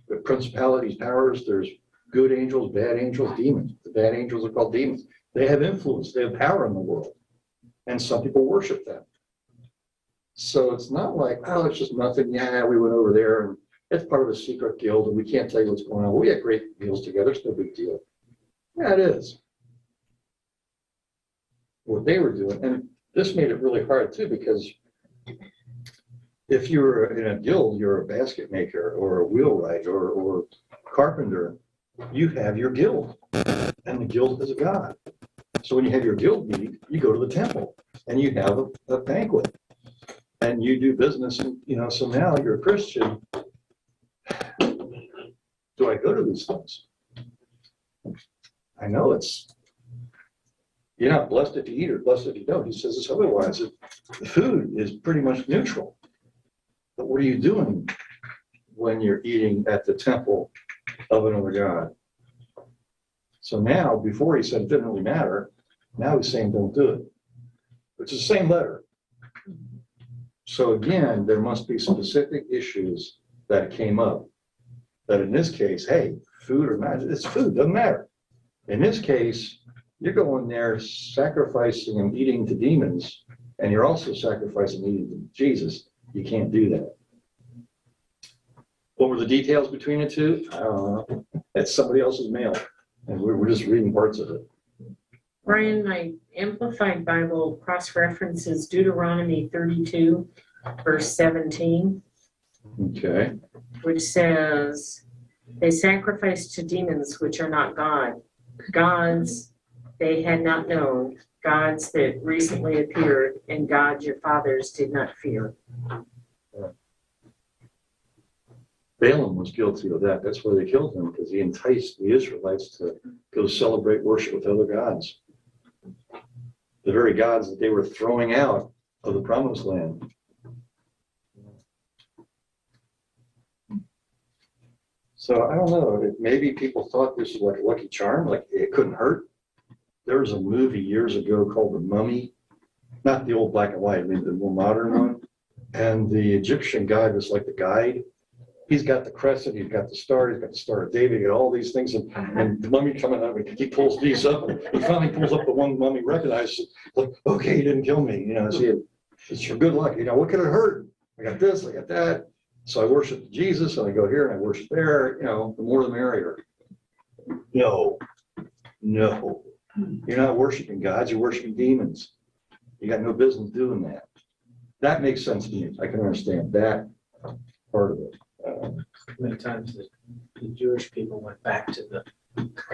the principalities, powers. There's good angels, bad angels, demons. The bad angels are called demons. They have influence. They have power in the world. And some people worship them. So it's not like, oh, it's just nothing. Yeah, we went over there and it's part of a secret guild and we can't tell you what's going on. We had great meals together. It's no big deal. Yeah, it is. What they were doing. And this made it really hard too, because if you're in a guild, you're a basket maker or a wheelwright or carpenter, you have your guild. And the guild is a god. So when you have your guild meet, you go to the temple and you have a banquet. And you do business, and so now you're a Christian. Do I go to these things? I know you're not blessed if you eat or blessed if you don't. He says it's otherwise. The food is pretty much neutral. But what are you doing when you're eating at the temple of another God? So now, before he said it didn't really matter, now he's saying don't do it. It's the same letter. So again, there must be specific issues that came up. That in this case, hey, food or not, it's food, doesn't matter. In this case, you're going there sacrificing and eating to demons, and you're also sacrificing and eating to Jesus. You can't do that. What were the details between the two? I don't know. That's somebody else's mail, and we're just reading parts of it. Brian, my Amplified Bible cross-references Deuteronomy 32, verse 17, Okay. which says, they sacrifice to demons which are not God, gods they had not known, gods that recently appeared, and gods your fathers did not fear. Balaam was guilty of that. That's why they killed him, because he enticed the Israelites to go celebrate worship with other gods. The very gods that they were throwing out of the promised land. So I don't know. Maybe people thought this was like a lucky charm, like it couldn't hurt. There was a movie years ago called The Mummy, not the old black and white, I mean the more modern one. And the Egyptian guy was like the guide. He's got the crescent, he's got the Star of David, he got all these things, and the mummy coming up, he pulls these up, and he finally pulls up the one mummy recognizes, like, okay, he didn't kill me, you know, it's for good luck, you know, what could it hurt? I got this, I got that. So I worship Jesus, and I go here, and I worship there, you know, the more the merrier. No, you're not worshiping gods, you're worshiping demons. You got no business doing that. That makes sense to me. I can understand that part of it. How many times the Jewish people went back to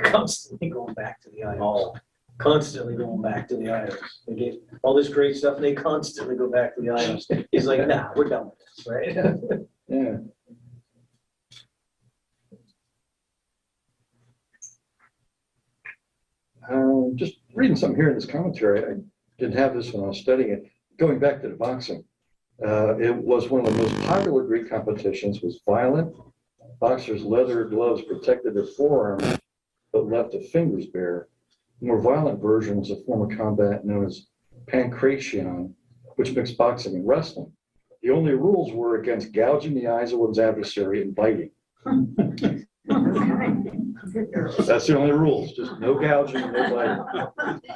constantly going back to the idols. Constantly going back to the idols. They get all this great stuff and they constantly go back to the idols. He's like, nah, we're done with this, right? Yeah. Just reading something here in this commentary, I didn't have this when I was studying it. Going back to the boxing, it was one of the most popular Greek competitions, was violent. Boxers' leather gloves protected their forearms, but left the fingers bare. The more violent version was a form of combat known as pankration, which mixed boxing and wrestling. The only rules were against gouging the eyes of one's adversary and biting. That's the only rules, just no gouging, no biting.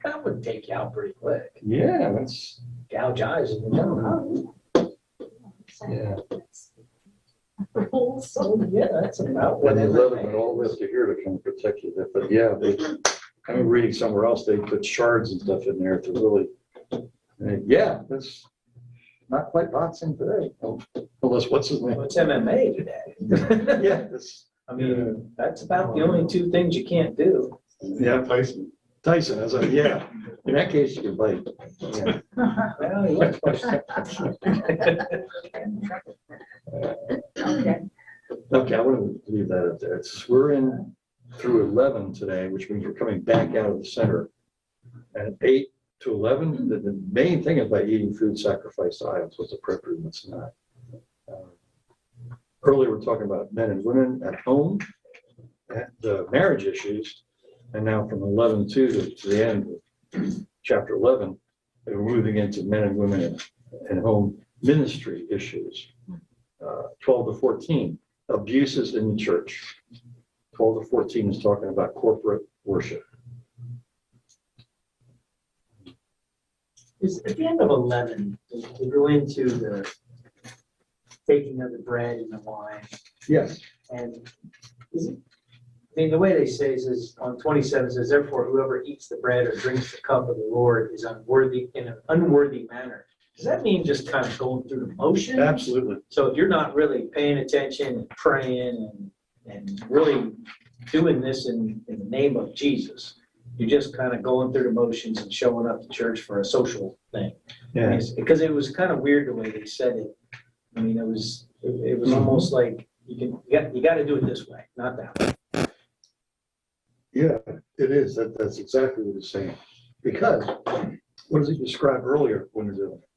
That would take you out pretty quick. Yeah, that's, Gouge eyes and you're done. yeah. So, yeah, that's about When the whatever. leather went all the way up to here to kind of protect you. But yeah, I mean, reading somewhere else, they put shards and stuff in there to really, yeah, that's not quite boxing today. Unless, what's his name? What's MMA today? Yeah, that's, I mean, that's about the only two things you can't do. yeah, Tyson, I was like, yeah, in that case, you can bite. Yeah. Well, he was supposed to. Okay, I want to leave that up there. We're in through 11 today, which means we're coming back out of the center. And 8 to 11, the main thing is by eating food sacrificed to idols, what's appropriate and what's not. Earlier, we're talking about men and women at home, and the marriage issues. And now from 11:2 to the end of chapter 11, we're moving into men and women and home ministry issues. 12 to 14, abuses in the church. 12 to 14 is talking about corporate worship. At the end of 11, we go into the taking of the bread and the wine. Yes. And I mean, the way they say is on 27 says, therefore, whoever eats the bread or drinks the cup of the Lord is unworthy in an unworthy manner. Does that mean just kind of going through the motion? Absolutely. So if you're not really paying attention and praying and really doing this in the name of Jesus, you're just kind of going through the motions and showing up to church for a social thing. Yeah. Because it was kind of weird the way they said it. I mean, it was almost like you got to do it this way, not that way. Yeah, it is. That's exactly what he's saying. Because what does he describe earlier when they're doing it?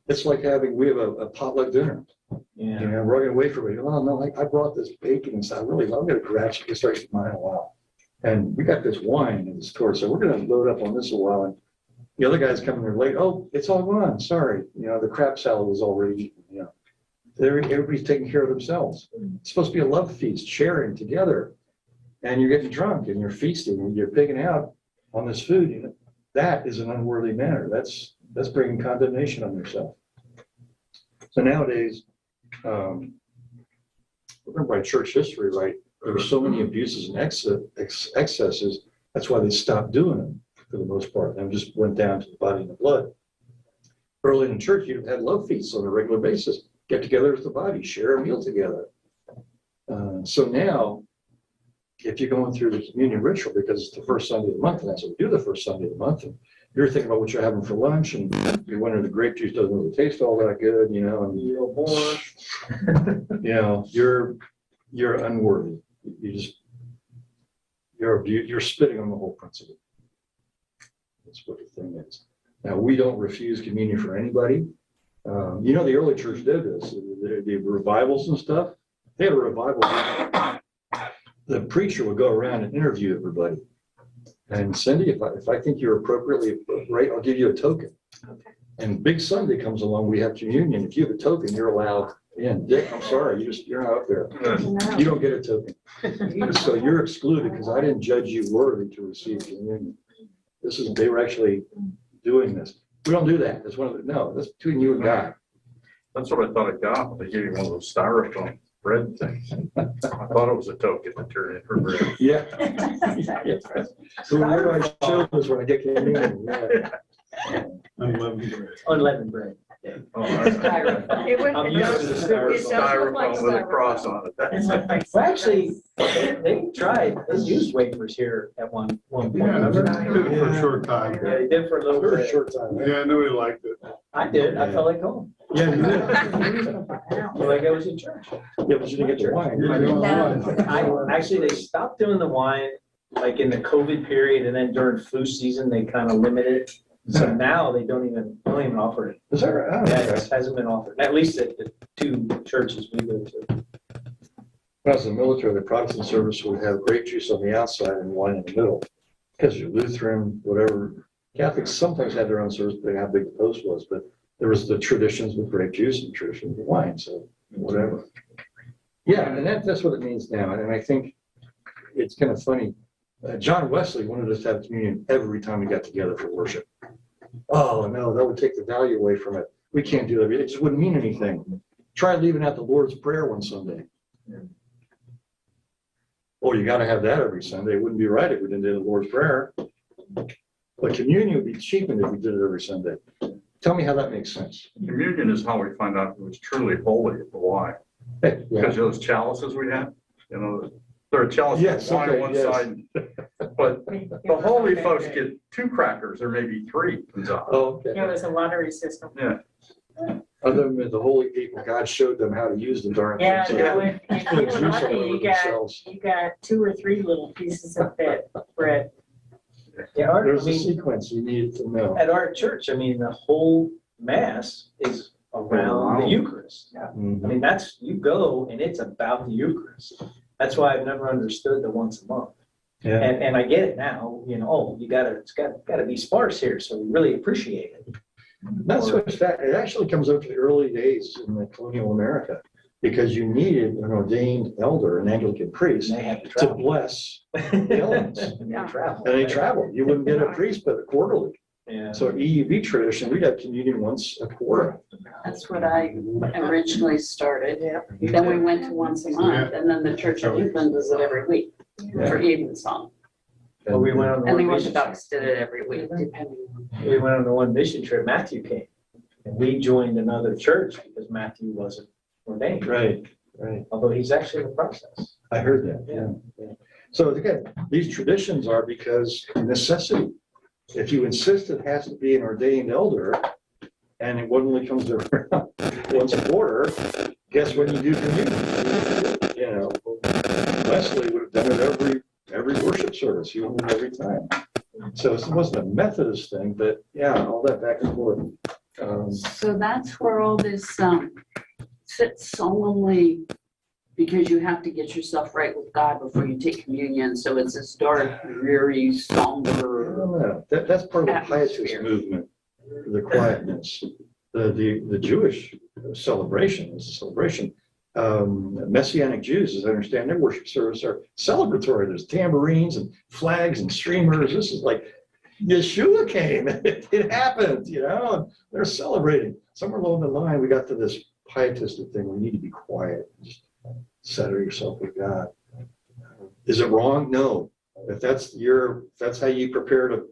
It's like we have a potluck dinner. Yeah. You know, we're going to wait for me. Oh, no, I brought this bacon and stuff. I'm going to grab it. Start eating mine a while. And we got this wine in the store, so we're going to load up on this a while. And the other guy's coming there late. Oh, it's all gone. Sorry. You know, the crab salad was already eaten. You know, everybody's taking care of themselves. It's supposed to be a love feast, sharing together. and you're getting drunk and you're feasting and you're pigging out on this food, that is an unworthy manner. That's bringing condemnation on yourself. So nowadays, remember by church history, right? There were so many abuses and excesses. That's why they stopped doing them for the most part. And just went down to the body and the blood. Early in church, you'd have had love feasts on a regular basis. Get together with the body, share a meal together. So now, if you're going through the communion ritual, because it's the first Sunday of the month, and that's what we do the first Sunday of the month, and you're thinking about what you're having for lunch, and you're wondering the grape juice doesn't really taste all that good, and you're unworthy. You're spitting on the whole principle. That's what the thing is. Now, we don't refuse communion for anybody. The early church did this. The revivals and stuff. They had a revival. The preacher would go around and interview everybody. And Cindy, if I think you're appropriately right, I'll give you a token. Okay. And Big Sunday comes along, we have communion. If you have a token, you're allowed in. Dick, I'm sorry, you're not up there. You don't get a token. So you're excluded because I didn't judge you worthy to receive communion. They were actually doing this. We don't do that. That's that's between you and God. That's what I thought I got when they gave you one of those styrofoam bread things. I thought it was a token to turn in for bread. Yeah. So where do I show this when I get communion? Yeah. Unleavened bread. Oh, all right. It wouldn't- I'm it used does- to the it does look like Styrofoam with a styrofoam. cross on it. That's Well, actually, they used wafers here at one point. Yeah, Remember? did it for a short time. Yeah, they did for a little For a bit. short time. Yeah, I knew he liked it. I did. I felt like home. Yeah, you did. Like I was in church. Yeah, but you didn't get the wine. You're the only one. Actually, they stopped doing the wine like in the COVID period, and then during flu season, they kind of limited it. So now they don't even offer it. Is that right? Oh, Yeah, okay. it hasn't been offered, at least at the two churches we go to. When I was in the military, the Protestant service would have grape juice on the outside and wine in the middle. Because you're Lutheran, whatever. Catholics sometimes had their own service, depending on how big the post was, but there was the traditions with grape juice and traditions with wine, so whatever. Yeah, and that's what it means now. And I think it's kind of funny. John Wesley wanted us to have communion every time we got together for worship. Oh, no, that would take the value away from it. We can't do that. It just wouldn't mean anything. Try leaving out the Lord's Prayer one Sunday. Oh, you got to have that every Sunday. It wouldn't be right if we didn't do the Lord's Prayer. But communion would be cheapened if we did it every Sunday. Tell me how that makes sense. Communion is how we find out who's truly holy. Why? Hey, Because those chalices we have, there are chalices Yes, with wine okay, on one yes. side. But the holy folks get 2 crackers or maybe 3. Oh, okay. It was a lottery system. Yeah. Other than the holy people, God showed them how to use the darn Yeah, things. no, if you were Juice all lucky, over you got themselves. 2 or 3 little pieces of that bread. Yeah, There's a sequence you needed to know. at our church, the whole mass is around the Eucharist. I Mhm. mean, you go and it's about the Eucharist. That's why I've never understood the once a month. Yeah. And I get it now, it's gotta be sparse here, so we really appreciate it. Not so much that, it actually comes up to the early days in the colonial America, because you needed an ordained elder, an Anglican priest, And they have to to travel. bless the elements. And they travel. And they traveled. You wouldn't get a priest but quarterly. Yeah. So EUV tradition, we'd have communion once a quarter. That's what I originally started. Then we went to once a month, and then the Church of England does it every week for evensong. Well, we went on And the one mission Orthodox did it every week, depending on. we went on the one mission trip, Matthew came. And we joined another church because Matthew wasn't ordained. Right. Although he's actually in the process. I heard that, yeah. So again, these traditions are because of necessity. If you insist it has to be an ordained elder, and it only comes around once a quarter, guess when you do communion? Wesley would have done it every worship service. He would do it every time. So it wasn't a Methodist thing, but yeah, all that back and forth. So that's where all this sits solemnly, because you have to get yourself right with God before you take communion. So it's this dark, dreary, I somber. don't know. That's part of the pietist Atmosphere. movement, the quietness. The Jewish celebration is a celebration. Messianic Jews, as I understand, their worship service are celebratory. There's tambourines and flags and streamers. This is like Yeshua came. It happened, you know, and they're celebrating. Somewhere along the line, we got to this pietistic thing. We need to be quiet. Just settle yourself with God. Is it wrong? No. If that's how you prepare to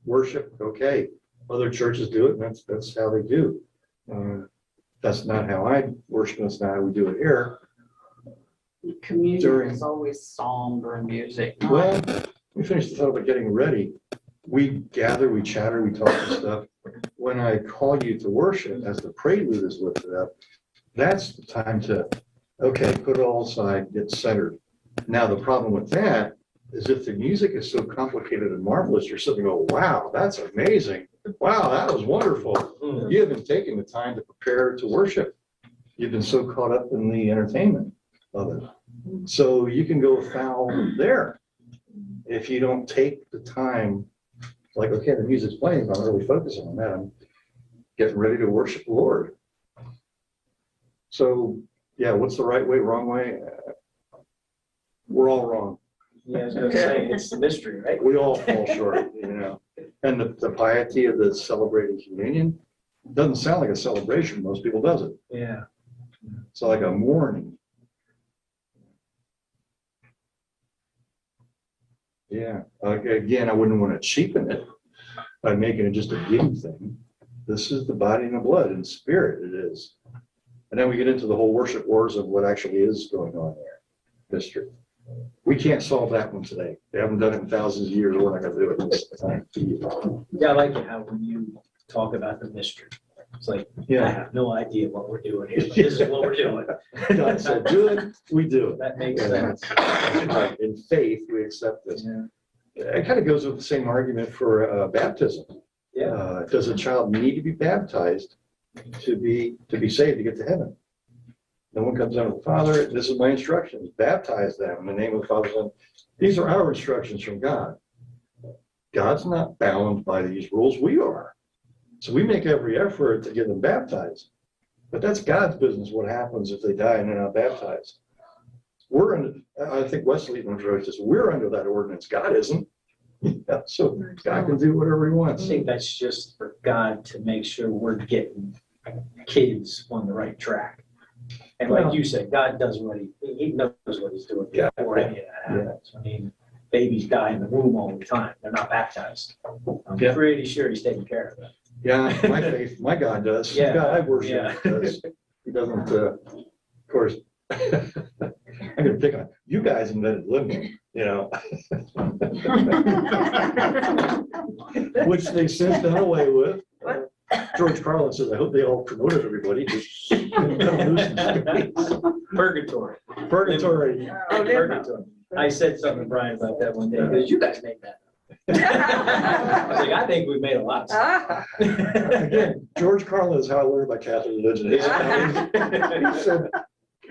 worship, okay. Other churches do it, and that's how they do. That's not how I worship. That's not how we do it here. Communion is always somber music. not- Well, we finished the thought about getting ready. We gather, we chatter, we talk and stuff. When I call you to worship, as the prelude is lifted up, that's the time to, okay, put it all aside, get centered. Now, the problem with that is if the music is so complicated and marvelous, you're sitting there going, wow, that's amazing. Wow, that was wonderful. You haven't taken the time to prepare to worship. You've been so caught up in the entertainment of it. So you can go foul there if you don't take the time, like, okay, the music's playing, but I'm really focusing on that. I'm getting ready to worship the Lord. So, yeah, what's the right way, wrong way? We're all wrong. Yeah, I was gonna say, it's the mystery, right? We all fall short, you know. And the piety of the celebrating communion doesn't sound like a celebration. Most people does it. Yeah. It's like a mourning. Yeah. Again, I wouldn't want to cheapen it by making it just a giddy thing. This is the body and the blood and spirit. It is. And then we get into the whole worship wars of what actually is going on there. History. We can't solve that one today. They haven't done it in thousands of years. We're not going to do it this time. Yeah, I like it how when you talk about the mystery, it's like, I have no idea what we're doing here, but this is what we're doing. God said, do it, we do it. That makes sense. In faith, we accept this. Yeah. It kind of goes with the same argument for baptism. Yeah. Does a child need to be baptized to be saved, to get to heaven? No one comes down to the Father. This is my instructions. Baptize them in the name of the Father, Son. These are our instructions from God. God's not bound by these rules. We are. So we make every effort to get them baptized. But that's God's business, what happens if they die and they're not baptized. We're under, I think Wesley wrote this, we're under that ordinance. God isn't. Yeah, so God can do whatever he I wants. think that's just for God to make sure we're getting kids on the right track. And like you said, God does what he knows what he's doing before any of that happens. I mean, babies die in the womb all the time. They're not baptized. I'm pretty sure he's taking care of them. Yeah, my faith, my God does. Yeah. God I worship does. He doesn't, of course, I'm going to pick on, you guys invented living, you know. Which they since done away with. George Carlin says, I hope they all promoted everybody. Purgatory. Purgatory. Purgatory. I said something to Brian about that one day, because you guys made that. I was like, I think we've made a lot of stuff. Again, George Carlin is how I learned my Catholic religion.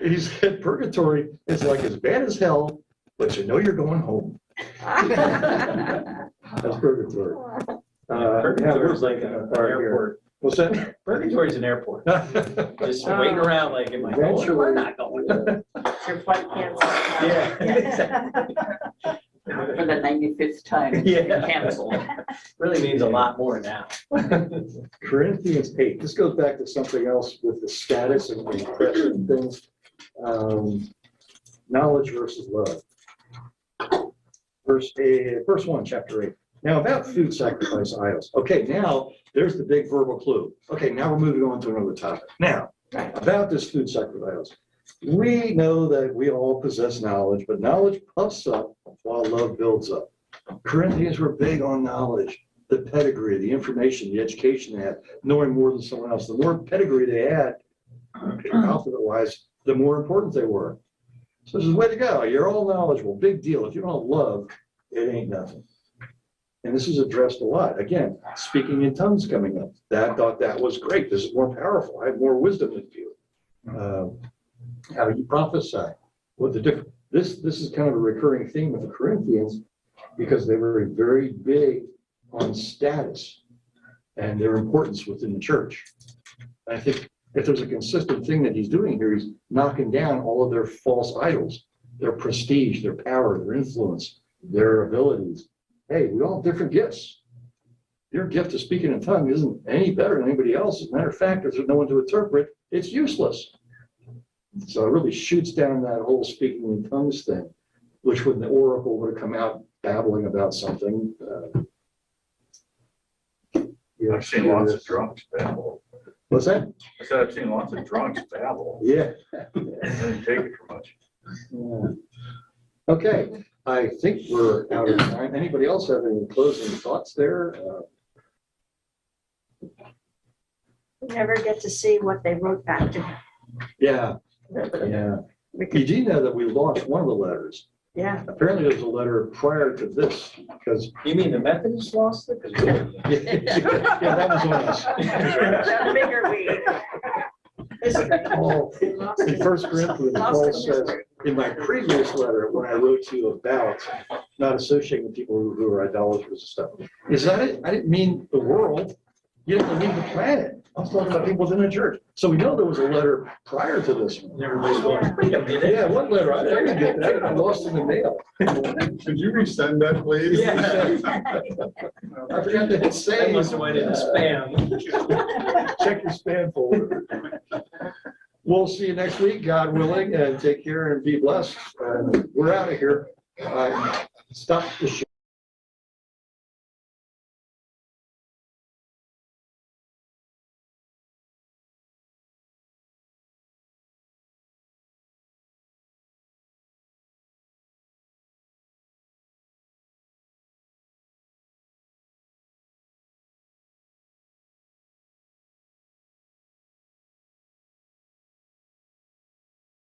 He said purgatory is like as bad as hell, but you know you're going home. That's purgatory. Purgatory is like an airport. What's that? Purgatory is an airport. Just waiting around like, am I going or am I not going? Your flight canceled. Yeah. For the 95th time, Yeah. canceled. Really means a lot more now. Corinthians 8. This goes back to something else with the status and the impression and things. Knowledge versus love. Verse 1, chapter 8. Now about food sacrifice idols. Okay, now there's the big verbal clue. Okay, now we're moving on to another topic. Now, about this food sacrifice idols. We know that we all possess knowledge, but knowledge puffs up while love builds up. Corinthians were big on knowledge, the pedigree, the information, the education they had, knowing more than someone else. The more pedigree they had, alphabet-wise, the more important they were. So this is the way to go. You're all knowledgeable, big deal. If you don't have love, it ain't nothing. And this is addressed a lot. Again, speaking in tongues coming up. Dad thought that was great. This is more powerful. I have more wisdom than you. How you prophesy. What the different. This is kind of a recurring theme with the Corinthians because they were very big on status and their importance within the church. I think if there's a consistent thing that he's doing here, he's knocking down all of their false idols, their prestige, their power, their influence, their abilities. Hey, we all have different gifts. Your gift of speaking in tongues isn't any better than anybody else. As a matter of fact, if there's no one to interpret, it's useless. So it really shoots down that whole speaking in tongues thing, which when the oracle would have come out babbling about something. I've seen lots of drunks babble. What's that? I said, I've seen lots of drunks babble. Yeah. I didn't take it for much. Yeah. Okay, I think we're out of time. Anybody else have any closing thoughts there? We never get to see what they wrote back to him. Yeah, yeah. You do know that we launched one of the letters. Yeah. Apparently there's a letter prior to this, because You mean the Methodists lost it? 'Cause we didn't. yeah, that was on us. The bigger we. Paul, in First Corinthians, Paul says, in my previous letter, when I wrote to you about not associating with people who are idolaters and stuff, is that it? I didn't mean the world. You didn't mean the planet. I was talking about people within the church. So we know there was a letter prior to this one. And everybody's going, wait a minute. Yeah, what letter? I didn't get that. I lost in the mail. Could you resend that, please? I forgot to hit That save. must have went in spam. Check your spam folder. We'll see you next week, God willing, and take care and be blessed. We're out of here. Stop the show.